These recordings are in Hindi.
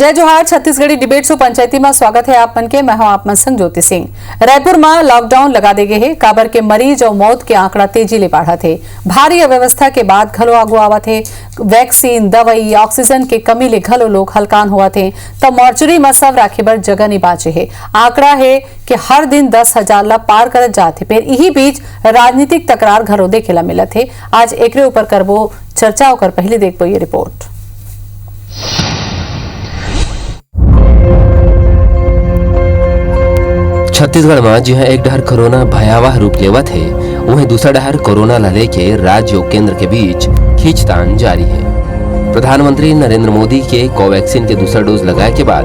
जय जोहार छत्तीसगढ़ी डिबेट शो पंचायती में स्वागत है आप मन के। मैं हूं आप मन संग ज्योति सिंह। रायपुर में लॉकडाउन लगा दे गए है। काबर के मरीज और मौत के आंकड़ा तेजी ले बढ़ा थे। भारी अव्यवस्था के बाद घलो आगू आवा थे। वैक्सीन दवाई ऑक्सीजन के कमी ले घलो लोग हलकान हुआ थे। तब मॉर्चरी में सब राखे बर जगह नहीं बाचे है। आंकड़ा है कि हर दिन 10,000 ला पार कर जाते। फिर यही बीच राजनीतिक तकरार घरों देखेला मिला थे। आज एकरे ऊपर करबो चर्चा होकर पहले देखबो ये रिपोर्ट। छत्तीसगढ़ में जहाँ एक डहर कोरोना भयावह रूप लेवत है, वहीं दूसरा डहर कोरोना ला लेके राज्य और केंद्र के बीच खींचतान जारी है। प्रधानमंत्री नरेंद्र मोदी के कोवैक्सीन के दूसरा डोज लगाए के बाद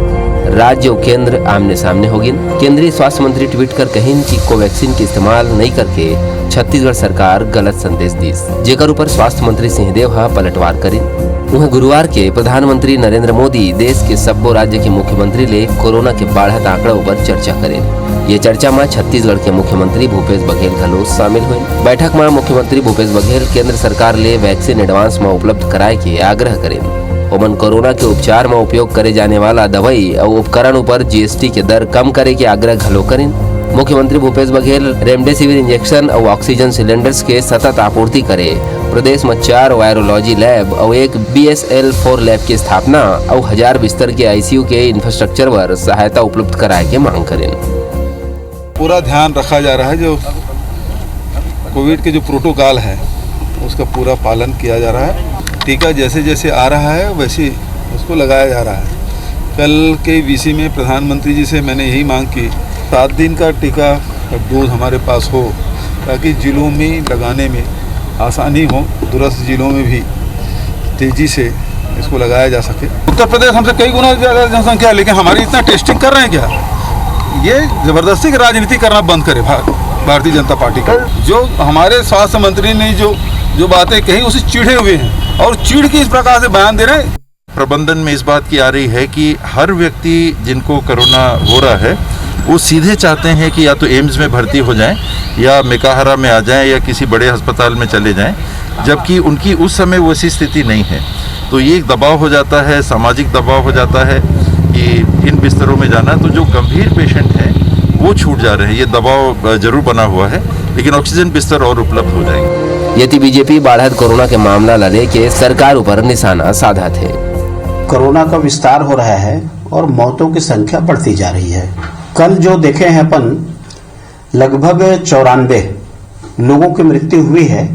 राज्य और केंद्र आमने सामने हो गिन। केंद्रीय स्वास्थ्य मंत्री ट्वीट कर कहिन कि कोवैक्सीन के इस्तेमाल नहीं करके छत्तीसगढ़ सरकार गलत संदेश दीस, जेकर ऊपर स्वास्थ्य मंत्री सिंहदेव हा पलटवार करिन। वहीं गुरुवार के प्रधानमंत्री नरेंद्र मोदी देश के सब्बो राज्य के मुख्यमंत्री ले कोरोना के बढ़त आंकड़ा ऊपर चर्चा करें। ये चर्चा में छत्तीसगढ़ के मुख्यमंत्री भूपेश बघेल घलो शामिल हुए। बैठक में मुख्यमंत्री भूपेश बघेल केंद्र सरकार ले वैक्सीन एडवांस में उपलब्ध कराए के आग्रह करें। ओमन कोरोना के उपचार में उपयोग करे जाने वाला दवाई और उपकरण ऊपर जीएसटी के दर कम करे के आग्रह घलो करें। मुख्यमंत्री भूपेश बघेल रेमडेसिविर इंजेक्शन और ऑक्सीजन सिलेंडर्स के सतत आपूर्ति करे। प्रदेश में 4 वायरोलॉजी लैब और एक BSL-4 लैब की स्थापना और 1000 बिस्तर के ICU के इंफ्रास्ट्रक्चर पर सहायता उपलब्ध कराए के मांग करें। पूरा ध्यान रखा जा रहा है। जो कोविड के जो प्रोटोकॉल है उसका पूरा पालन किया जा रहा है। टीका जैसे जैसे आ रहा है वैसे उसको लगाया जा रहा है। कल के VC में प्रधानमंत्री जी से मैंने यही मांग की 7 दिन का टीका डोज हमारे पास हो, ताकि जिलों में लगाने में आसानी हो। दूरस्थ जिलों में भी तेज़ी से इसको लगाया जा सके। उत्तर प्रदेश हमसे कई गुना ज़्यादा जनसंख्या है, लेकिन हमारी इतना टेस्टिंग कर रहे हैं क्या? ये ज़बरदस्ती की राजनीति करना बंद करे भारतीय जनता पार्टी का। जो हमारे स्वास्थ्य मंत्री ने जो बातें कही उसे चिढ़े हुए हैं और चिढ़ के इस प्रकार से बयान दे रहे हैं। प्रबंधन में इस बात की आ रही है कि हर व्यक्ति जिनको कोरोना हो रहा है वो सीधे चाहते हैं कि या तो एम्स में भर्ती हो जाएं या मेकाहारा में आ जाएं या किसी बड़े अस्पताल में चले जाएं, जबकि उनकी उस समय वैसी स्थिति नहीं है। तो ये एक दबाव हो जाता है, सामाजिक दबाव हो जाता है कि इन बिस्तरों में जाना। तो जो गंभीर पेशेंट हैं वो छूट जा रहे हैं। ये दबाव जरूर बना हुआ है, लेकिन ऑक्सीजन बिस्तर और उपलब्ध हो जाएंगे। यदि बीजेपी बढ़त कोरोना के मामला ला लेके सरकार ऊपर निशाना साधा थे। कोरोना का विस्तार हो रहा है और मौतों की संख्या बढ़ती जा रही है। कल जो देखे हैं अपन, लगभग 94 लोगों की मृत्यु हुई है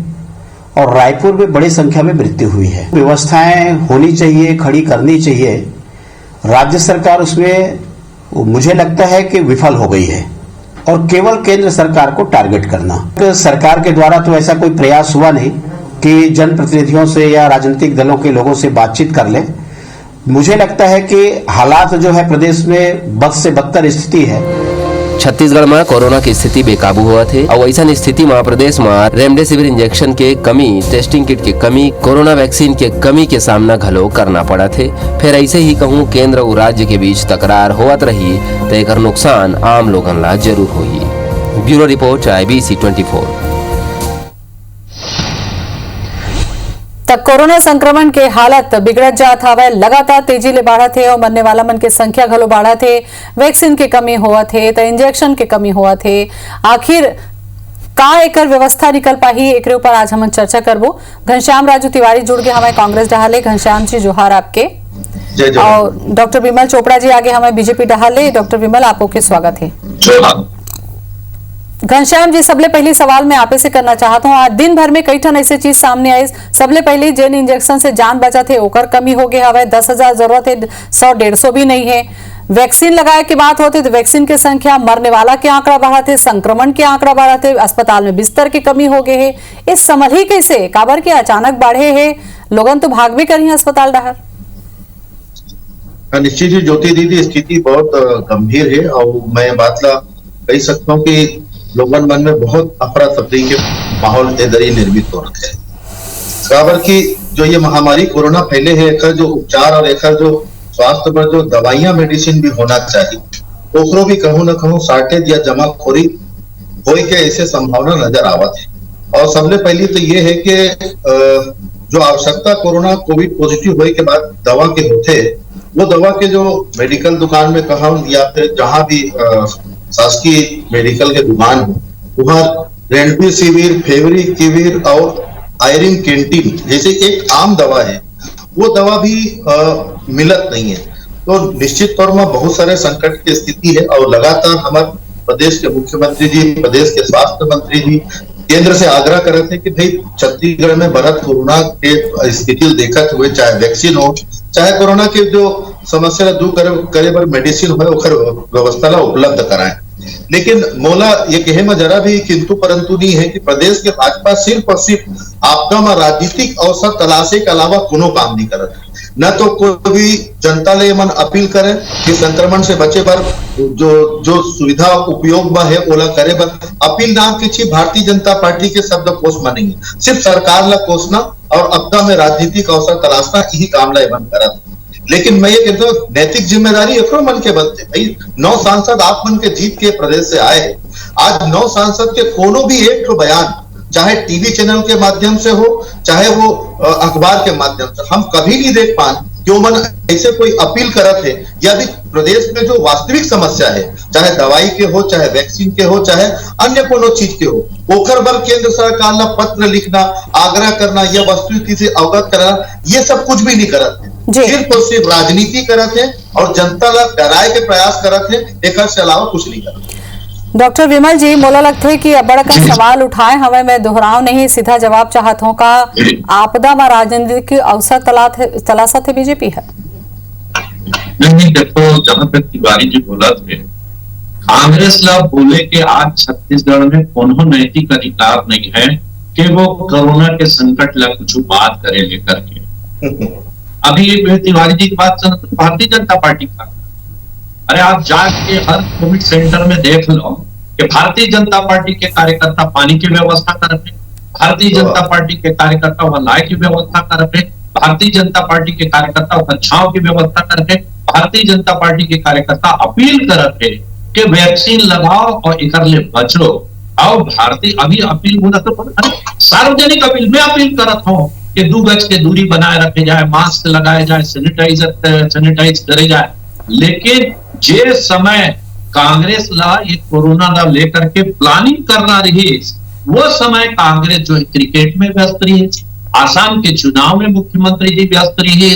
और रायपुर में बड़ी संख्या में मृत्यु हुई है। व्यवस्थाएं होनी चाहिए, खड़ी करनी चाहिए। राज्य सरकार उसमें मुझे लगता है कि विफल हो गई है और केवल केंद्र सरकार को टारगेट करना। तो सरकार के द्वारा तो ऐसा कोई प्रयास हुआ नहीं कि जनप्रतिनिधियों से या राजनीतिक दलों के लोगों से बातचीत कर ले। मुझे लगता है कि हालात जो है प्रदेश में बद से बदतर स्थिति है। छत्तीसगढ़ में कोरोना की स्थिति बेकाबू हुआ थे और ऐसा स्थिति में प्रदेश में रेमडेसिविर इंजेक्शन के कमी, टेस्टिंग किट के कमी, कोरोना वैक्सीन के कमी के सामना घलो करना पड़ा थे। फिर ऐसे ही कहूँ केंद्र और राज्य के बीच तकरार होवत रही तो एक नुकसान आम लोगन ला जरूर हुई। Bureau report IBC 24। तक कोरोना संक्रमण के हालत बिगड़त जात हवे। लगातार तेजी ले बढ़त है और मरने वाला मन के संख्या घलो बढ़त है। वैक्सीन के कमी हुआ थे तो इंजेक्शन के कमी हुआ थे। आखिर का एकर व्यवस्था निकल पाही, एकरे ऊपर आज हम चर्चा करबो। घनश्याम राजू तिवारी जुड़ गए हमें कांग्रेस डहाले। घनश्याम जी जोहार आपके। और डॉक्टर विमल चोपड़ा जी आगे हमें बीजेपी डहाले। डॉक्टर विमल आपको के स्वागत है। घनश्याम जी, सबले पहले सवाल मैं आपसे करना चाहता हूँ। आज दिन भर में कई ठन ऐसे चीज सामने आई। सबले पहले जेन इंजेक्शन से जान बचा थे ओकर कमी हो गए हवे। 10,000 जरूरत है, 100-150 भी नहीं है। वैक्सीन लगाए की बात होती तो वैक्सीन की संख्या, मरने वाला के आंकड़ा बढ़ा थे, संक्रमण के आंकड़ा बढ़ा थे, अस्पताल में बिस्तर की कमी हो गए है। इस समझ ही कैसे काबर के अचानक बढ़े है? लोगन तो भाग भी करी अस्पताल डहर। निश्चित ही ज्योति दीदी, स्थिति बहुत गंभीर है और मैं बात ला कह सकता हूँ कि लोगन मन में बहुत अफरा तफरी के माहौल इधर निर्मित हो रखे हैं। काबर की जो ये महामारी कोरोना फैले है, एक जो उपचार और एक जो स्वास्थ्य पर जो दवाइयां मेडिसिन भी होना चाहिए, ओकरो भी कहूँ न कहूँ शॉर्टेज या जमाखोरी हो के ऐसे संभावना नजर आवत है। और सबसे पहली तो ये है कि जो आवश्यकता कोरोना कोविड पॉजिटिव होने के बाद दवा के होते वो दवा के जो मेडिकल दुकान में कहा या फिर जहां भी शासकीय मेडिकल के दुकान हो, वहां रेमडेसिविर, फेविपिराविर और आयरन कैंटीन जैसे एक आम दवा है, वो दवा भी मिलत नहीं है। तो निश्चित तौर में बहुत सारे संकट की स्थिति है और लगातार हमारे प्रदेश के मुख्यमंत्री जी, प्रदेश के स्वास्थ्य मंत्री जी केंद्र से आग्रह कर रहे थे कि भाई छत्तीसगढ़ में बढ़त कोरोना के स्थिति देखते हुए चाहे वैक्सीन हो, चाहे कोरोना के जो समस्या दूर करे पर मेडिसिन हो ओकर व्यवस्था ला उपलब्ध कराएं। लेकिन मोला ये कहे में जरा भी किंतु परंतु नहीं है कि प्रदेश के भाजपा सिर्फ और सिर्फ आपका में राजनीतिक अवसर तलाशे के अलावा कोनो काम नहीं करत। न तो कोई भी जनता ले मन अपील करे कि संक्रमण से बचे पर जो सुविधा उपयोग में है ओला करे पर अपील ना किसी भारतीय जनता पार्टी के शब्द कोष में नहीं है, सिर्फ सरकार ला कोसना और आपदा में राजनीतिक अवसर तलाशना यही काम ला मन करत। लेकिन मैं ये कहता हूँ नैतिक जिम्मेदारी एकरो मन के बनते भाई 9 सांसद आप मन के जीत के प्रदेश से आए हैं। आज 9 सांसद के कोनो भी एक तो बयान चाहे टीवी चैनल के माध्यम से हो चाहे वो अखबार के माध्यम से हम कभी नहीं देख पाए कि मन ऐसे कोई अपील करत है या भी प्रदेश में जो वास्तविक समस्या है, चाहे दवाई के हो, चाहे वैक्सीन के हो, चाहे अन्य कोनो चीज के हो, ओकर बर केंद्र सरकार ला पत्र लिखना, आग्रह करना या वस्तुस्थिति से अवगत कराना, ये सब कुछ भी नहीं करत है। सिर्फ और सिर्फ राजनीति करत है और जनता ला डराए के प्रयास करत है, एक से अलावा कुछ नहीं करत। डॉक्टर विमल जी, मोला लगता है कि बड़ा का सवाल उठाए हमें, मैं दोहराव नहीं, सीधा जवाब चाहत हूँ का आपदा में राजनीतिक अवसर तलाशा थे बीजेपी है? नहीं, देखो जहां तक तिवारी जी बोला थे, कांग्रेस ला बोले कि आज छत्तीसगढ़ में कोनो नैतिक अधिकार नहीं है कि वो कोरोना के संकट ला कुछ बात करे लेकर के। अभी तिवारी जी की बात भारतीय जनता पार्टी का, अरे आप जाके हर कोविड सेंटर में देख लो कि भारतीय जनता पार्टी के कार्यकर्ता पानी की व्यवस्था कर रहे, भारतीय जनता पार्टी के कार्यकर्ता वलाय की व्यवस्था कर रहे, भारतीय जनता पार्टी के कार्यकर्ता कक्षाओं की व्यवस्था कर रहे, भारतीय जनता पार्टी के कार्यकर्ता अपील कर रहे कि वैक्सीन लगाओ और इकर ले बचो। और भारतीय अभी अपील होना तो सार्वजनिक अपील में अपील करत हो कि 2 गज के दूरी बनाए रखे जाए, मास्क लगाए जाए, सैनिटाइज करे जाए। लेकिन जे समय कांग्रेस ला ये कोरोना ला लेकर के प्लानिंग करना रही, वो समय कांग्रेस जो है क्रिकेट में व्यस्त रही, आसाम के चुनाव में मुख्यमंत्री जी व्यस्त रही।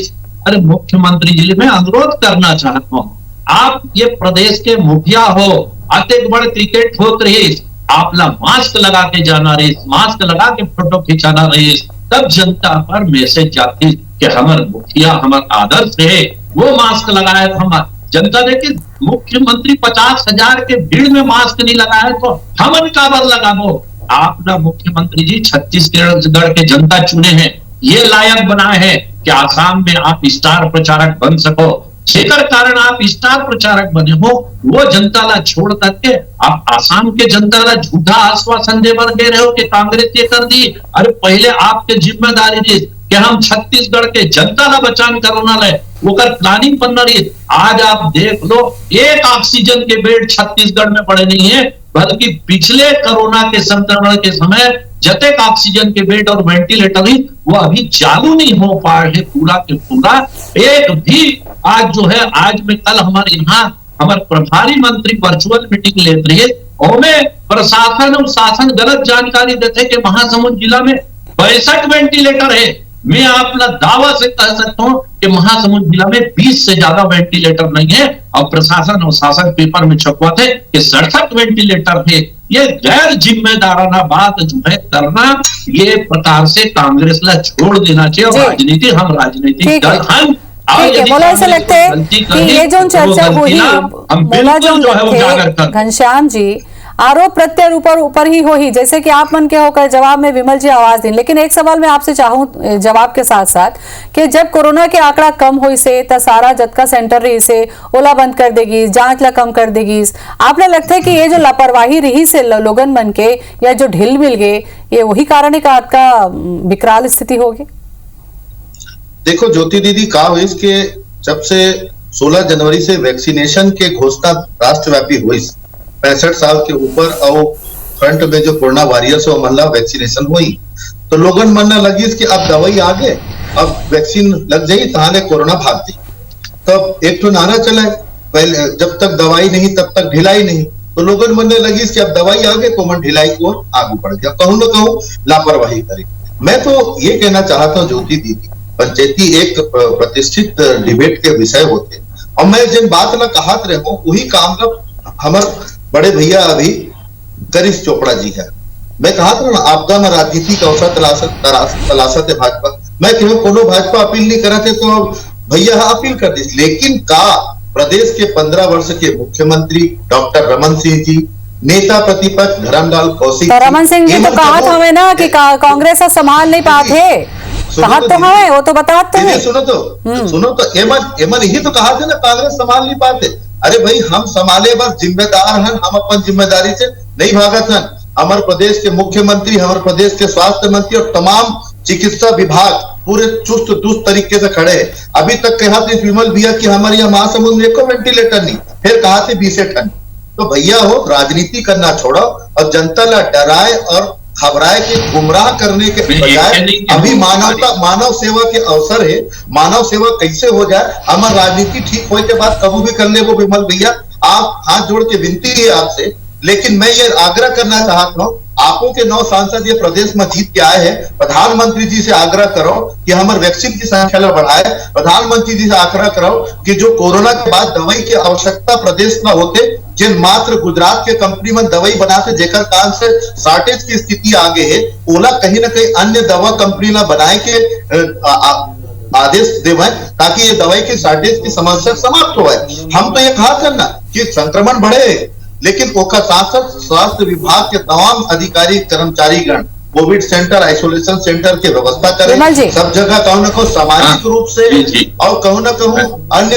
अरे मुख्यमंत्री जी मैं अनुरोध करना चाहता हूँ, आप ये प्रदेश के मुखिया हो, अत्यंत बड़े क्रिकेट होत रही, आप ला मास्क लगा के जाना रही, मास्क लगा के फोटो खिंचाना रही, तब जनता पर मैसेज जाती कि हमारे मुखिया हमारा आदर्श है, वो मास्क लगाया था। हमारे जनता ने कि मुख्यमंत्री 50,000 के भीड़ में मास्क नहीं लगाया तो हमन काबर लगाबो। आप ना मुख्यमंत्री जी छत्तीसगढ़ के जनता चुने हैं, ये लायक बनाए हैं कि आसाम में आप स्टार प्रचारक बन सको, जेकर कारण आप स्टार प्रचारक बने हो, वो जनता ला छोड़ करके आप आसाम के जनता ला झूठा आश्वासन दे रहे हो कि कांग्रेस ये कर दी। अरे पहले आपके जिम्मेदारी थी कि हम छत्तीसगढ़ के जनता ला बचान कोरोना ले ओकर प्लानिंग बनना रही। आज आप देख लो, एक ऑक्सीजन के बेड छत्तीसगढ़ में पड़े नहीं है, बल्कि पिछले कोरोना के संक्रमण के समय जतेक ऑक्सीजन के बेड और वेंटिलेटर ही वो अभी चालू नहीं हो पा रहे पूरा के पूरा। एक भी आज जो है, आज में कल हमारे यहाँ हमारे प्रभारी मंत्री वर्चुअल मीटिंग लेते रहे और में प्रशासन और शासन गलत जानकारी देते कि महासमुंद जिला में 62 वेंटिलेटर है। मैं आपका दावा से कह सकता हूं कि महासमुंद जिला में 20 से ज्यादा वेंटिलेटर नहीं है और प्रशासन और शासन पेपर में छपवा थे कि 67 वेंटिलेटर है। ये गैर जिम्मेदाराना बात जो है करना, ये प्रकार से कांग्रेस ला छोड़ देना चाहिए। और राजनीति हम राजनीतिक दल हम मोला ऐसा लगता है कि ये जो चर्चा हुई मोला जो घनश्याम जी आरोप प्रत्यारोप ऊपर ही हो ही, जैसे कि आप मन के होकर जवाब में विमल जी आवाज दी। लेकिन एक सवाल मैं आपसे चाहूं जवाब के साथ साथ कि जब कोरोना के आंकड़ा कम हुई से तो सारा जतका सेंटर रही से ओला बंद कर देगी, जांच ला कम कर देगी, आपने लगता है कि ये जो लापरवाही रही से लोगन मन के या जो ढील मिल गए, ये वही कारण है का आपका विकराल स्थिति होगी? देखो ज्योति दीदी, का हुई कि जब से 16 जनवरी से वैक्सीनेशन के घोषणा राष्ट्रव्यापी हुई, 65 साल के ऊपर और फ्रंट में जो कोरोना वॉरियर्स हो मन ला वैक्सीनेशन हुई, तो लोगन मन लगी कि अब दवाई आ गए, अब वैक्सीन लग जाई ताले कोरोना भाग जाए। तब एक तो नारा चला है, पहले जब तक दवाई नहीं तब तक ढिलाई नहीं, तो लोगों ने मनने लगी कि अब दवाई आ गई तो मन ढिलाई को आगे बढ़ गया, कहूं ना कहूं लापरवाही करी। मैं तो ये कहना चाहता हूँ ज्योति दीदी, पंचायती एक प्रतिष्ठित डिबेट के विषय होते, और मैं जिन बात ला कहत रहे हूँ वही काम का हमारे बड़े भैया अभी करिश चोपड़ा जी है। मैं कहा था ना, आपदा में राजनीति का अवसर तलाशत है भाजपा। मैं क्यों कोनो भाजपा अपील नहीं करते तो भैया अपील कर दी, लेकिन का प्रदेश के 15 वर्ष के मुख्यमंत्री डॉक्टर रमन सिंह जी, नेता प्रतिपक्ष धर्मलाल कौशिक, तो रमन सिंह जी तो कहा था हमें ना कि कांग्रेस का संभाल नहीं पाते, कहा तो हमें वो तो बता तो सुनो तो एमन ही तो कहा थे ना, कांग्रेस संभाल नहीं पाते। अरे भाई हम संभाले बस जिम्मेदार हैं, हम अपन जिम्मेदारी से नहीं भागत हैं। हमारे प्रदेश के मुख्यमंत्री, हमारे प्रदेश के स्वास्थ्य मंत्री और तमाम चिकित्सा विभाग पूरे चुस्त दुस्त तरीके से खड़े हैं। अभी तक कहा थे विमल भैया कि हमारे यहाँ महासमुंद में एको वेंटिलेटर नहीं, फिर कहा थे 20 टन। तो भैया हो, राजनीति करना छोड़ो और जनता ला डराए और घबराए के गुमराह करने के बजाय अभी मानव सेवा के अवसर है, मानव सेवा कैसे हो जाए, हमारी राजनीति ठीक होने के बाद कभी भी कर ले वो विमल भैया। आप हाथ जोड़ के विनती है आपसे, लेकिन मैं ये आग्रह करना चाहता हूँ, आपो के 9 सांसद ये प्रदेश में जीत के आए हैं, प्रधानमंत्री जी से आग्रह करो कि हमारे वैक्सीन की संख्या बढ़ाए। प्रधानमंत्री जी से आग्रह करो कि जो कोरोना के बाद दवाई की आवश्यकता प्रदेश में होते, जिन मात्र गुजरात के कंपनी में दवाई बनाते जेकर कारण से शॉर्टेज की स्थिति आगे है, ओला कहीं ना कहीं अन्य दवा कंपनी ना बनाए के आदेश देवे ताकि ये दवाई की शॉर्टेज की समस्या समाप्त हो। हम तो ये कहा करना कि संक्रमण बढ़े, लेकिन ओका साथ स्वास्थ्य विभाग के तमाम अधिकारी कर्मचारी गण कोविड सेंटर, आइसोलेशन सेंटर की व्यवस्था करें सब जगह, कहूं ना कहूं सामाजिक रूप से और कहूं ना कहूं अन्य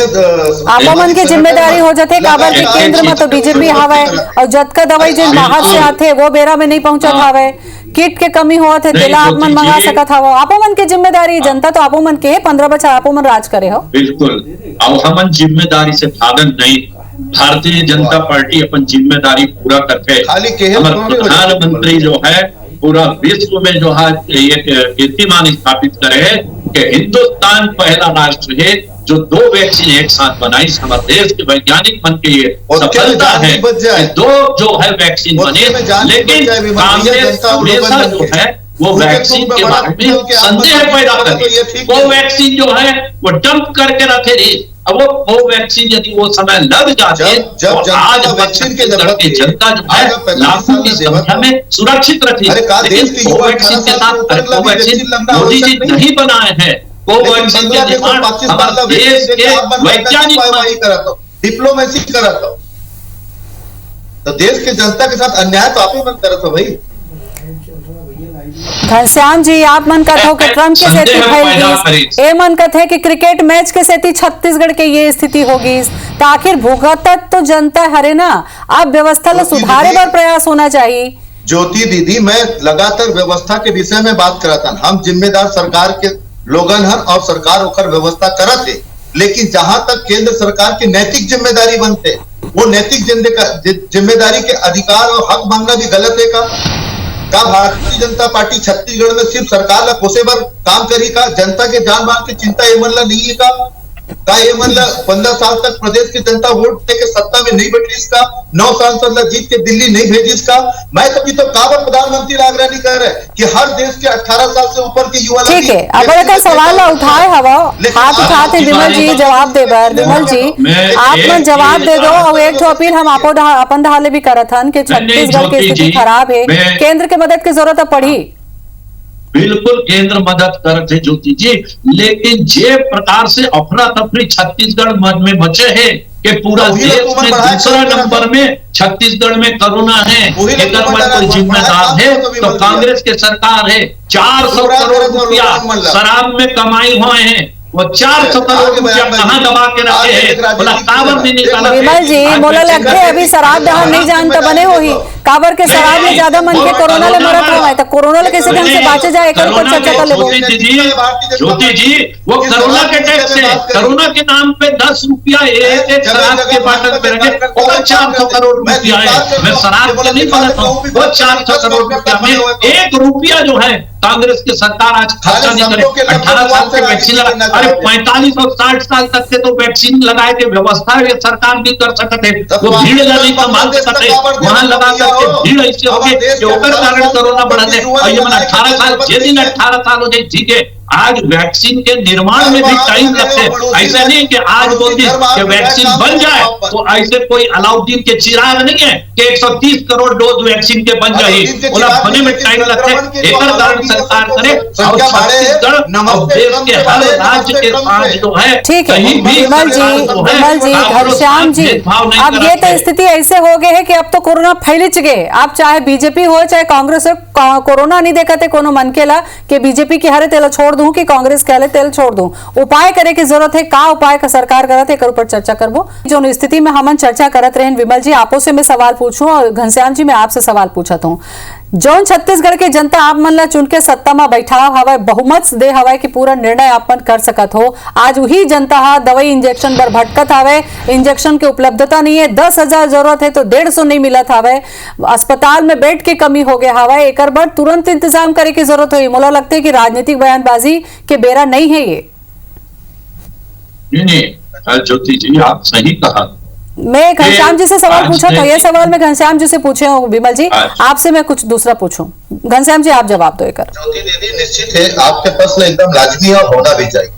आपमन की जिम्मेदारी हो जाते। काबर के केंद्र में तो बीजेपी हावे और जतका दवाई जिन बाहर से आते वो बेरा में नहीं पहुंचत हावे, किट के कमी होत है, तेला आपमन मंगा सकत हवो। आपमन की जिम्मेदारी, जनता तो आपमन के 15 बच्चा आपमन राज करे हो। बिल्कुल, अब हमन जिम्मेदारी से भागन नहीं। भारतीय जनता पार्टी अपन जिम्मेदारी पूरा करके हमारे प्रधानमंत्री जो है पूरा विश्व में जो है ये कीर्तिमान स्थापित करे कि हिंदुस्तान पहला राष्ट्र है जो 2 वैक्सीन एक साथ बनाई। हमारे देश के वैज्ञानिक मन के ये सफलता है कि 2 जो है वैक्सीन बने, लेकिन कांग्रेस हमेशा जो है वो वैक्सीन के बारे में संदेह पैदा करे। वो वैक्सीन जो है वो डंप करके रखे रही। अब वो कोवैक्सीन यदि वो समय लग जाते तो आज वैक्सीन के जनता जो है लाखों की संख्या में सुरक्षित रखी। लेकिन कोवैक्सीन के साथ कोवैक्सीन मोदी जी नहीं बनाए हैं। कोवैक्सीन के निर्माण हमारे देश के वैज्ञानिक डिप्लोमेसी करता, तो देश के जनता के साथ अन्याय तो आप ही मन करत हो भाई। घनश्याम जी, आप मन कहते हो कि ट्रंप के सेती फैल, ए मन कहते हैं कि क्रिकेट मैच के सेती छत्तीसगढ़ के ये स्थिति होगी, तो आखिर भुगतत तो जनता हरे ना। अब व्यवस्था ला सुधारे पर प्रयास होना चाहिए। ज्योति दीदी, मैं लगातार व्यवस्था के विषय में बात करा था। हम जिम्मेदार सरकार के लोगन हन और सरकार ओकर व्यवस्था करत है, लेकिन जहां तक केंद्र सरकार की नैतिक जिम्मेदारी बनते, वो नैतिक जिम्मेदारी के अधिकार और हक मांगना भी गलत है का भारतीय जनता पार्टी छत्तीसगढ़ में सिर्फ सरकार ला कोसे भर काम करी का? जनता के जान माल की चिंता ये मन ला नहीं है का ये मन ला 15 साल तक प्रदेश की जनता वोट देके सत्ता में नहीं बैठी इसका, 9 सांसद ला जीत के दिल्ली नहीं भेजी इसका। मैं तभी तो काबर प्रधानमंत्री आग्रह नहीं कर रहे कि हर देश के 18 साल से ऊपर के युवा। ठीक है, अगर का सवाल उठाए हवा हाथ उठाते विमल जी जवाब दे बर। विमल जी आप मन जवाब दे दो और एक अपील हम अपन दहाले भी करत हन कि छत्तीसगढ़ की स्थिति खराब है, केंद्र के मदद की जरूरत पड़ी। बिल्कुल केंद्र मदद करते ज्योति जी, लेकिन जे प्रकार से अफरा तफरी छत्तीसगढ़ में बचे हैं कि पूरा देश में दूसरा नंबर में छत्तीसगढ़ में कोरोना है, एक कोई जिम्मेदार है तो कांग्रेस के सरकार है। 400 करोड़ रुपया शराब में कमाई हुए हैं, वो 400 करोड़ रुपया कहाँ दबा के रखे हैं? बोला काबर नहीं निकाला। विमल जी मोला लगते अभी शराब दहन नहीं जानता बने हो ही काबर के शराब में ज्यादा मन के कोरोना ले मरत हवा तो कोरोना ले कैसे ढंग से बाचे जाए एक ऊपर चर्चा कर लेबो। ज्योति जी वो कोरोना के टैक्स है, कोरोना के नाम पे 10 रुपया एक शराब के बाटल पे रखे, वो 400 करोड़ रुपया है। मैं शराब के नहीं बोलता हूँ, वो 400 करोड़ रुपया में 1 रुपया जो है कांग्रेस की सरकार आज खर्चा नहीं करे। 18 साल से वैक्सीन लगा, अरे 45 और 60 साल तक के तो वैक्सीन लगाए के व्यवस्था ये सरकार भी कर सकते, वो भीड़ नहीं कमा सकते, वहां लगा करके भीड़ ऐसे हो गए कि ओकर कारण कोरोना बढ़ते। और ये मैंने 18 साल जे दिन 18 साल हो जाए ठीक है, आज वैक्सीन के निर्माण में भी टाइम लगते है। ऐसा नहीं कि आज बोल दी कि वैक्सीन बन जाए तो ऐसे कोई अलाउद्दीन के चिराग नहीं है कि 130 करोड़ डोज वैक्सीन के बन जाए, बोला बने में टाइम लगते है। एक कारण सरकार करे और छत्तीसगढ़ और देश के हर राज्य के साथ जो है ठीक है विमल जी घनश्याम जी, अब ये तो स्थिति ऐसे हो गए है कि अब तो कोरोना फैल गए। आप चाहे बीजेपी हो चाहे कांग्रेस हो, कोरोना नहीं देखते कोनो मन के ला कि बीजेपी की हरे तेल छोड़ दूं कि कांग्रेस के हरे तेल छोड़ दूं। उपाय करे की जरूरत है, का उपाय का सरकार करत है, एक ऊपर चर्चा करबो। जो स्थिति में हमन चर्चा करत रहे विमल जी, आपो से मैं सवाल पूछूं और घनश्याम जी मैं आपसे सवाल पूछत हूं। जौन छत्तीसगढ़ के जनता आप मन ला चुन के सत्ता में बैठा हवा, बहुमत दे हवा कि पूरा निर्णय आप मन कर सकत हो, आज वही जनता हा दवाई इंजेक्शन पर भटकत हवे, इंजेक्शन के उपलब्धता नहीं है, 10,000 जरूरत है तो 150 नहीं मिलत हवे, अस्पताल में बेड की कमी हो गया हवा, एक बार तुरंत इंतजाम करे की जरूरत है। मोला लगता है कि राजनीतिक बयानबाजी के बेरा नहीं है ये। नहीं ज्योति जी आप सही कहा। मैं घनश्याम जी से सवाल पूछा था, ये सवाल मैं घनश्याम जी से पूछे हूँ विमल जी, आपसे मैं कुछ दूसरा पूछूं। घनश्याम जी आप जवाब दो एक। ज्योति दीदी निश्चित है आपके प्रश्न एकदम लाजमी और होना भी चाहिए।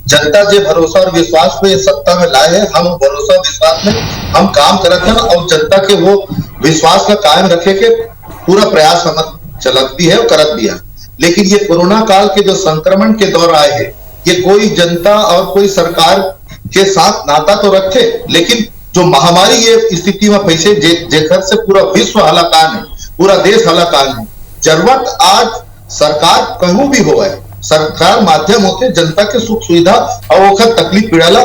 जनता जो भरोसा और विश्वास में सत्ता में लाए है, हम भरोसा विश्वास में हम काम करते हैं और जनता के वो विश्वास का कायम रखे के पूरा प्रयास हम चलत भी है और करत भी है। लेकिन ये कोरोना काल के जो संक्रमण के दौर आए हैं, ये कोई जनता और कोई सरकार के साथ नाता तो रखे, लेकिन जो महामारी ये स्थिति में पैसे जेकर से पूरा विश्व हलाकान है, पूरा देश हलाकान है। जरूरत आज सरकार कहूं भी हो है, सरकार माध्यम होते जनता के सुख सुविधा और ओखर तकलीफ पीड़ाला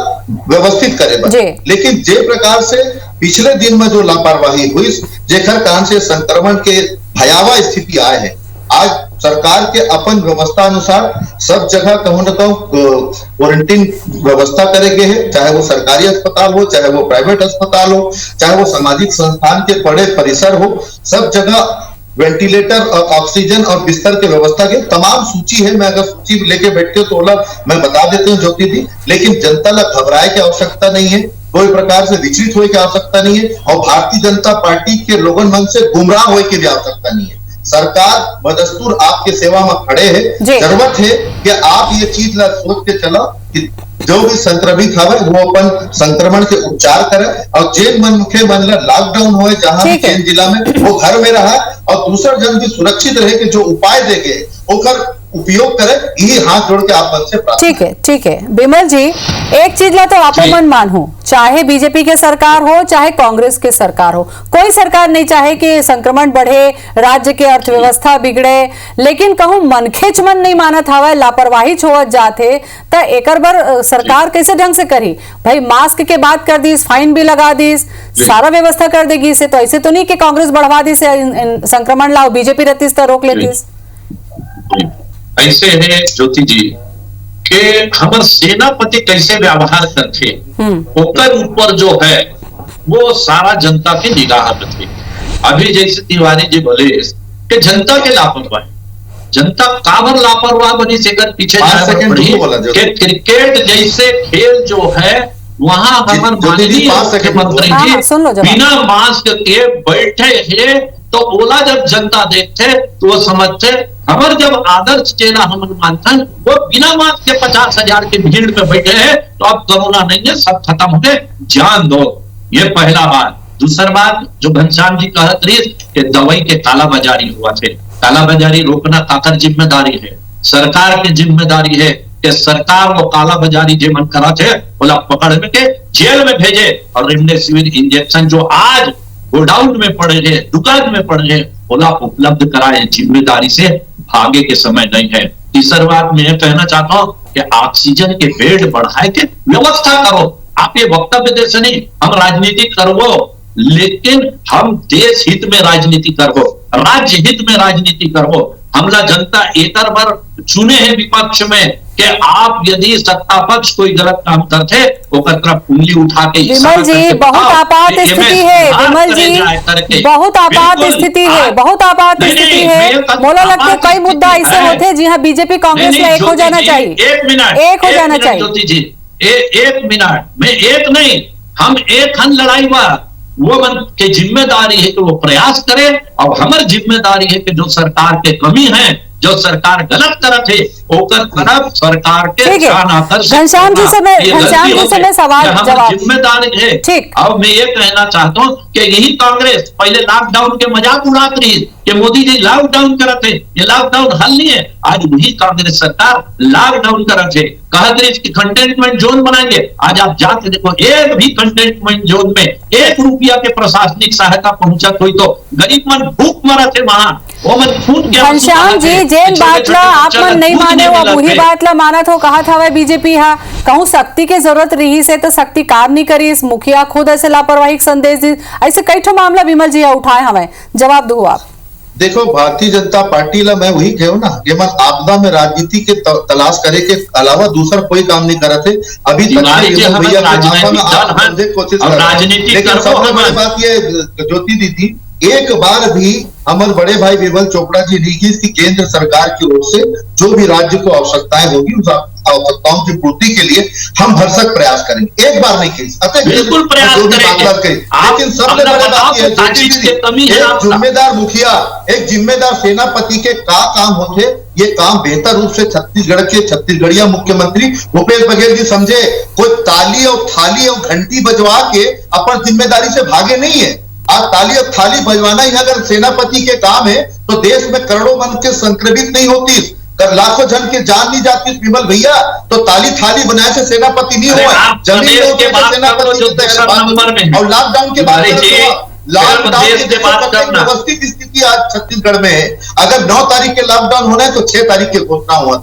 व्यवस्थित करे। लेकिन जे प्रकार से पिछले दिन में जो लापरवाही हुई, जेकर कारण से संक्रमण के भयावह स्थिति आए हैं, आज सरकार के अपन व्यवस्था अनुसार सब जगह कहूं न कहूं क्वारंटीन व्यवस्था करेंगे है, चाहे वो सरकारी अस्पताल हो, चाहे वो प्राइवेट अस्पताल हो, चाहे वो सामाजिक संस्थान के बड़े परिसर हो, सब जगह वेंटिलेटर और ऑक्सीजन और बिस्तर की व्यवस्था की तमाम सूची है। मैं अगर सूची लेके बैठते तो मैं बता देती हूँ ज्योति दी, लेकिन जनता ला घबराए की आवश्यकता नहीं है, कोई प्रकार से विचलित होने की आवश्यकता नहीं है, और भारतीय जनता पार्टी के लोगों मन से गुमराह होने की भी आवश्यकता नहीं है। सरकार बदस्तूर आपके सेवा में खड़े है। जरूरत है कि आप ये चीज ला सोच के चला कि जो भी संक्रमित है वो अपन संक्रमण के उपचार करे, और जेल मन मुखे मन ला लॉकडाउन हो जहां भी चेन जिला में वो घर में रहा, और दूसरा जन भी सुरक्षित रहे कि जो उपाय देंगे ओकर उपयोग करे, यही हाथ जोड़ के आप मन से प्रार्थना। ठीक है विमल जी, एक चीज ला तो आपो मन मानू, चाहे बीजेपी के सरकार हो चाहे कांग्रेस के सरकार हो, कोई सरकार नहीं चाहे कि संक्रमण बढ़े, राज्य के अर्थव्यवस्था बिगड़े, लेकिन कहूं मनखेच मन नहीं मानत हवा, लापरवाही छोड़त जाते तो एकर बर सरकार कैसे ढंग से करी भाई? मास्क के बात कर दी, फाइन भी लगा दी, सारा व्यवस्था कर देगी से, तो ऐसे तो नहीं कि कांग्रेस बढ़वा दी से संक्रमण लाओ, बीजेपी रहती तो रोक लेती। ऐसे है ज्योति जी कि हमारे सेनापति कैसे व्यवहार करते, ओकर ऊपर जो है वो सारा जनता की निगाह में थे। अभी जैसे तिवारी जी बोले कि जनता के लापरवाही, जनता काबर लापरवाह बनी से पीछे कि क्रिकेट जैसे खेल जो है वहां हमारे माननीय मुख्यमंत्री जी बिना मास्क के बैठे हैं, तो ओला जब जनता देखते तो वो समझते हमारे जब आदर्श चेहरा हम मानते हैं वो बिना मास्क के 50,000 की भीड़ में बैठे हैं, तो अब कोरोना नहीं है, सब खत्म हो गए, जान दो। ये पहला बात। दूसरी बात जो घनश्याम जी कहत रही कि दवाई के कालाबाजारी हुआ थे, कालाबाजारी रोकना काकर जिम्मेदारी है, सरकार की जिम्मेदारी है कि सरकार वो कालाबाजारी जो मन करा थे बोला पकड़ के जेल में भेजे, और रेमडेसिविर इंजेक्शन जो आज गोडाउन में पड़े हैं, दुकान में पड़े हैं, बोला उपलब्ध कराए, जिम्मेदारी से भागे के समय नहीं है। तीसरी बात मैं कहना चाहता हूं कि ऑक्सीजन के बेड बढ़ाए के व्यवस्था करो। आप ये वक्तव्य दे से नहीं हम राजनीति करो लेकिन हम देश हित में राजनीति करबो, राज्य हित में राजनीति करबो। हमला जनता एकर बार चुने हैं विपक्ष में कि आप यदि सत्ता पक्ष कोई गलत काम करते ओकर तरफ उंगली उठा के विमल जी बहुत आपात स्थिति है, विमल जी बहुत आपात स्थिति है, बहुत आपात स्थिति है। मोला लगता है कई मुद्दा ऐसे होते हैं जी हाँ बीजेपी कांग्रेस में एक हो जाना चाहिए, एक मिनट एक हो जाना चाहिए। ज्योति जी एक मिनट में एक नहीं, हम एक हन लड़ाई बा वो मन के जिम्मेदारी है कि वो प्रयास करे और हमारी जिम्मेदारी है कि जो सरकार के कमी है, जो सरकार गलत करत है ओकर तरफ सरकार के घनश्याम जी से मैं सवाल जवाब जिम्मेदारी है। ठीक, अब मैं ये कहना चाहता हूँ कि यही कांग्रेस पहले लॉकडाउन के मजाक उड़ात रही कि मोदी जी लॉकडाउन करत है, ये लॉकडाउन हल नहीं है। आज वही कांग्रेस सरकार लॉकडाउन करत है, कहत रही कि कंटेनमेंट जोन बनाएंगे। आज आप जाके देखो एक भी कंटेनमेंट जोन में ₹1 के प्रशासनिक सहायता पहुंचत हुई तो गरीब मन भूख मरत है वहां। घनश्याम जी जेन बातला आप मन नहीं माने वो वही बातला मानत हो, कहा था वह बीजेपी हा कहूं शक्ति की जरूरत रही से तो शक्ति काम नहीं करी, इस मुखिया खुद ऐसे लापरवाही संदेश दी, ऐसे कई ठो मामला विमल जी उठाए हमें, जवाब दो आप। देखो भारतीय जनता पार्टी ला मैं वही कहूं ना कि मन आपदा में राजनीति के तलाश करे के अलावा दूसरा कोई काम नहीं करे थे अभी तक। भैया कोशिश कर रहे, लेकिन सबसे बड़ी बात ये ज्योति दीदी एक बार भी हमारे बड़े भाई विमल चोपड़ा जी ने की इसकी केंद्र सरकार की ओर से जो भी राज्य को आवश्यकताएं होगी उस आवश्यकताओं की पूर्ति के लिए हम भरसक प्रयास करेंगे। एक बार नहीं की बिल्कुल प्रयास करेंगे, लेकिन सबसे बड़ी बात यह है एक जिम्मेदार मुखिया, एक जिम्मेदार सेनापति के काम होते ये काम बेहतर रूप से छत्तीसगढ़ के छत्तीसगढ़िया मुख्यमंत्री भूपेश बघेल जी समझे। कोई ताली और थाली और घंटी बजवा के अपन जिम्मेदारी से भागे नहीं है। आज ताली और थाली बजवाना ही अगर सेनापति के काम है तो देश में करोड़ों मन के संक्रमित नहीं होती, लाखों जन के जान नहीं जाती विमल भैया। तो ताली थाली बनाए से सेनापति नहीं हुआ, जमीन सेनापति। और लॉकडाउन के बाद लॉकडाउन की व्यवस्थित स्थिति आज छत्तीसगढ़ में है। अगर 9 तारीख के लॉकडाउन होना है तो 6 तारीख की घोषणा हुआ,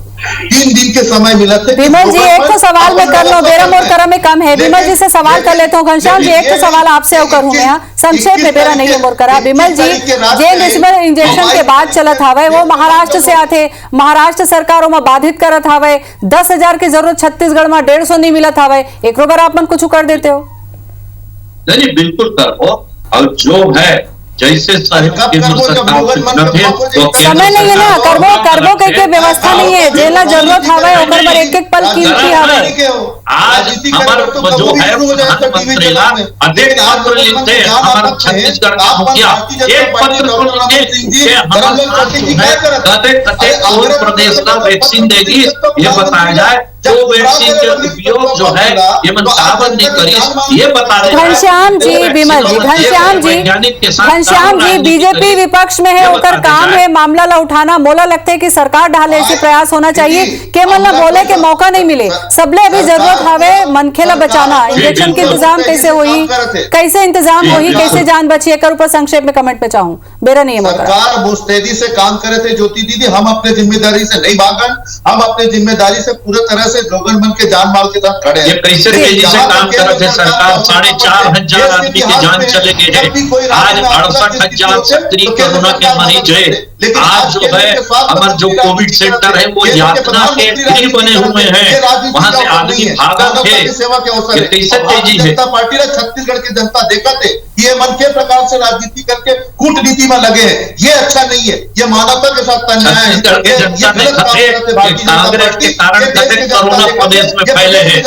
3 दिन के समय मिला था। विमल जी एक तो सवाल में कर लो, बेरा मोर करा में कम है, विमल जी से सवाल कर लेता हूँ। घनश्याम जी एक तो सवाल आपसे करूँ मैं संक्षेप में, बेरा नहीं मोर करा। विमल जी जे नेशनल इंजेक्शन के बाद चलत हवे वो महाराष्ट्र से आते, महाराष्ट्र सरकारों में बाधित करत हवे, 10,000 की जरूरत छत्तीसगढ़ में 150 नहीं मिलत हवे, एक बार आप मन कुछ कर देते हो? नहीं बिल्कुल करो, और जो है जैसे समय नहीं है ना, करबो के व्यवस्था नहीं है, जेला जरूरत हवे ओकर पर एक पल कीमती हवे। आज हमार जो है प्रधानमंत्री ला अनेक पत्र लिखते हैं, हमारा छत्तीसगढ़ का मुखिया एक पत्र को लिखे कि कते कौन प्रदेश का वैक्सीन देगी ये बताया जाए, जो वैक्सीन के उपयोग जो है ये मनसाबन नहीं करी ये बता रहे। घनश्याम जी विमल जी घनश्याम जी बीजेपी विपक्ष में है, ओकर काम है मामला ला उठाना। मोला लगता है कि सरकार ढाले ऐसे प्रयास होना चाहिए कि मन ला बोले के मौका नहीं मिले, सबले अभी जरूरत हवे मनखे ला बचाना। इंजेक्शन के इंतजाम कैसे होई, कैसे इंतजाम होई, कैसे जान बची, एक ऊपर संक्षेप में कमेंट में चाहूँ, बेरा नहीं है। सरकार मुस्तैदी से काम करे थे ज्योति दीदी, हम अपने जिम्मेदारी से नहीं भागन, हम अपने जिम्मेदारी से पूरे तरह से लोगन मन के जान माल के साथ खड़े हैं। ये कैसे तेजी से काम कर रहे थे सरकार, 4,500 आदमी की जान चले गए हैं, आज 68,000 सक्रिय कोरोना के मरीज है। आज जो है हमारे जो कोविड सेंटर है वो यातना के गृह बने हुए हैं, वहां से आदमी भागा थे, कैसे तेजी है। जनता पार्टी ने छत्तीसगढ़ की जनता देखा थे ये मन के प्रकार से राजनीति करके कूटनीति में लगे हैं, ये अच्छा नहीं है, ये मानवता के साथ अन्याय है। कांग्रेस के कारण कतेक कोरोना प्रदेश में फैले हैं,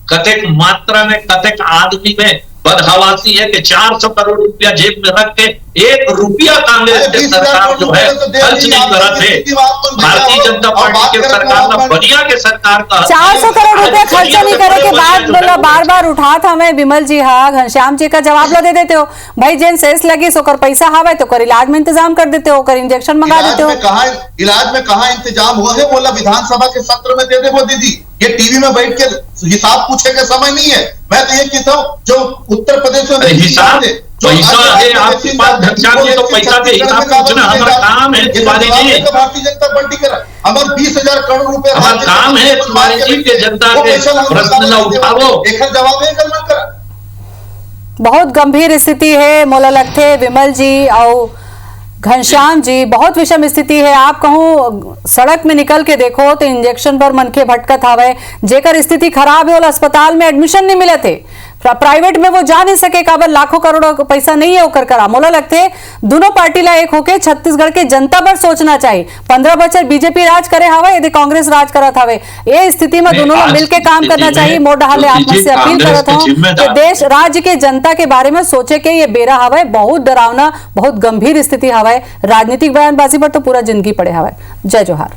कतेक मात्रा में कतेक आदमी में बदहवासी है कि 400 करोड़ रुपया जेब में रख के ₹1 कांग्रेस के सरकार जो है खर्च नहीं कर रहे थे। भारतीय जनता पार्टी के सरकार ना बनिया के सरकार का 400 करोड़ रुपया खर्च नहीं करे के बाद बोला बार बार उठा था मैं विमल जी। हाँ घनश्याम जी का जवाब ला दे देते हो भाई, जेन सेस लगी सोकर पैसा हवा तो कर इलाज में इंतजाम कर देते हो, कर इंजेक्शन मंगा देते हो। इलाज में कहा इंतजाम हुआ है, बोला विधानसभा के सत्र में दे दे वो दीदी, ये टीवी में बैठ के हिसाब पूछे का समय नहीं है। मैं तो ये कहता हूँ जो उत्तर प्रदेश में हिसाब पैसा है आपके पास घनश्याम जी, तो पैसा के हिसाब पूछना हमारा काम है तिवारी जी। भारतीय जनता पार्टी का हमारे 20,000 करोड़ रुपए हमारा काम है तिवारी जी के जनता के प्रश्न न उठाओ, एक जवाब है कल मत करा। बहुत गंभीर स्थिति है। मोला लगथे विमल जी और घनश्याम जी, बहुत विषम स्थिति है। आप कहूँ सड़क में निकल के देखो तो इंजेक्शन पर मनके भटकत हवे, जेकर स्थिति खराब है, अस्पताल में एडमिशन नहीं मिले थे, प्राइवेट में वो जा नहीं सके, काबर लाखों करोड़ों पैसा नहीं है ओकर करा। मोला लगते दोनों पार्टी ला एक होके छत्तीसगढ़ के जनता पर सोचना चाहिए। 15 बछर बीजेपी राज करे हवे, यदि कांग्रेस राज करत हवे, ये स्थिति में दोनों लोग मिलके काम करना चाहिए। मोर डहाले आप से अपील करत हूं कि देश राज्य के जनता के बारे में सोचे के ये बेरा हवे, बहुत डरावना, बहुत गंभीर स्थिति हवे। राजनीतिक बयानबाजी पर तो पूरा जिंदगी पड़े हवे। जय जोहार।